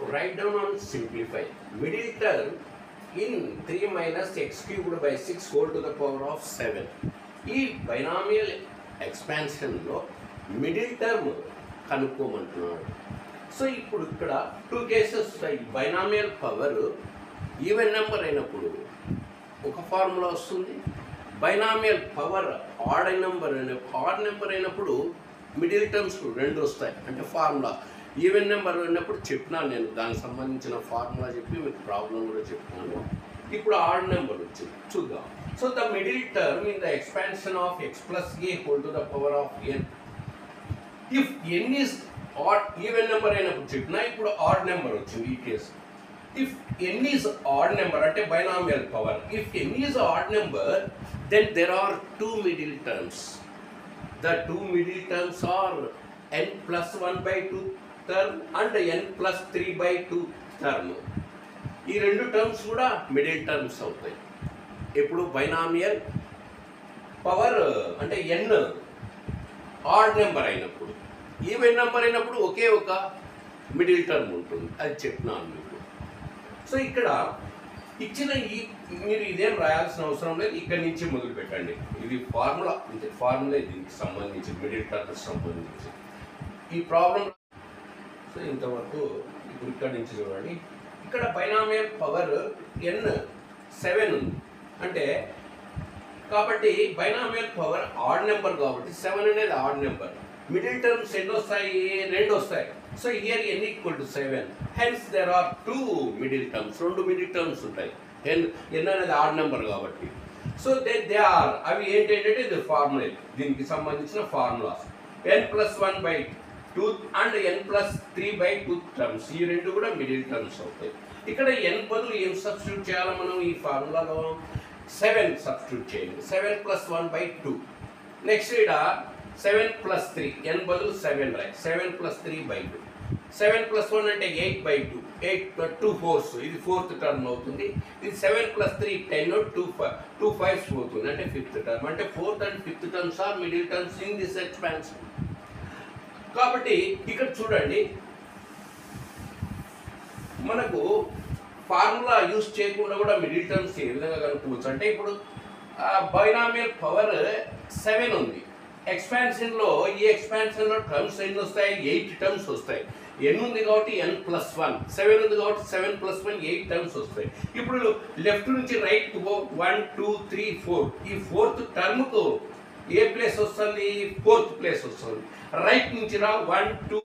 write down on simplify. Middle term in 3 minus x cubed by 6 whole to the power of 7. ఈ binomial ఎక్స్పాన్షన్లో middle term కనుక్కోమంటున్నాడు. So ఇప్పుడు ఇక్కడ 2 cases binomial power even number అయినప్పుడు ఒక formula వస్తుంది, binomial power odd number అయినప్పుడు middle terms 2 వస్తాయి. అంటే formula even number అయినప్పుడు చెప్పినాను, నేను దానికి సంబంధించిన ఫార్ములా చెప్పి మీకు ప్రాబ్లం కూడా చెప్తున్నాను. ఇప్పుడు ఆడ్ నెంబర్ వచ్చింది, చూద్దాం. So the middle term in the expansion of x plus a whole to the power of n. If n is odd, even number అయినప్పుడు చెప్పినా, ఇప్పుడు ఆడ్ నెంబర్ వచ్చింది ఈ case. If n is odd number అంటే binomial power, if n is odd number then there are 2 middle terms. The 2 middle terms are n plus 1/2 term and n plus 3/2 term. ఈ 2 terms కూడా middle terms అవుతాయి ఎప్పుడు binomial power అంటే n odd number అయినప్పుడు. Even number అయినప్పుడు ఒకే ఒక middle term ఉంటుంది, అది చెప్పినాను మీకు. సో ఇక్కడ ఇచ్చిన మీరు ఇదేం రాయాల్సిన అవసరం లేదు, ఇక్కడి నుంచి మొదలు పెట్టండి. ఇది ఫార్ములా, అంటే ఫార్ములా దీనికి సంబంధించి మిడిల్ టర్మ్స్ సంబంధించి ఈ ప్రాబ్లం. సో ఇంతవరకు ఇప్పుడు ఇక్కడి నుంచి చూడండి, ఇక్కడ బైనామియల్ పవర్ n 7 ఉంది. అంటే కాబట్టి బైనామియల్ పవర్ ఆడ్ నెంబర్ కాబట్టి 7 అనేది ఆడ్ నెంబర్. మిడిల్ టర్మ్స్ ఎన్ని వస్తాయి? 2 వస్తాయి. So here n equal to 7. Hence there are 2 middle terms, 2 middle terms ఉంటాయి. n అనేది ఆడ్ నెంబర్ కాబట్టి. సో దే ఆర్, అవి ఏంటంటే ఇది ఫార్ములా, దీనికి సంబంధించిన formulas. n plus 1/2 and n plus 3/2 terms, ఈ 2 కూడా మిడిల్ టర్మ్స్ అవుతాయి. ఇక్కడ n బదులు ఏం సబ్స్టిట్యూట్ చేయాలి మనం ఈ ఫార్ములాలో? 7 సబ్స్టిట్యూట్ చేయండి. 7 plus 1/2. నెక్స్ట్ ఇక్కడ 7 plus 3, n బదులు 7 రాయి. 7 plus 3/2. 7 plus 1 అంటే 8/2. 8 2 4s, ఇది 4th టర్మ్ అవుతుంది. ఇది 7 plus 3 10, 2 5s అవుతుంది, అంటే 5th టర్మ్. అంటే 4th and 5th terms are middle terms in this expansion. కాబట్టి ఇక్కడ చూడండి, మనకు ఫార్ములా యూజ్ చేయకుండా కూడా మిడిల్ టర్మ్స్ ఏ విధంగా కనుక్కోవచ్చు అంటే, ఇప్పుడు బైనామియల్ పవర్ 7 ఉంది. ఎక్స్పాన్షన్లో ఈ ఎక్స్పాన్షన్లో టర్మ్స్ ఎన్ని వస్తాయి? 8 టర్మ్స్ వస్తాయి. n ఉంది కాబట్టి n plus 1, 7 ఉంది కాబట్టి 7 plus 1 8 టర్మ్స్ వస్తాయి. ఇప్పుడు లెఫ్ట్ నుంచి రైట్ 1 2 3 4, ఈ 4th టర్మ్కు ఏ ప్లేస్ వస్తుంది? 4th ప్లేస్ వస్తుంది. రైట్ నుంచి రా 1 2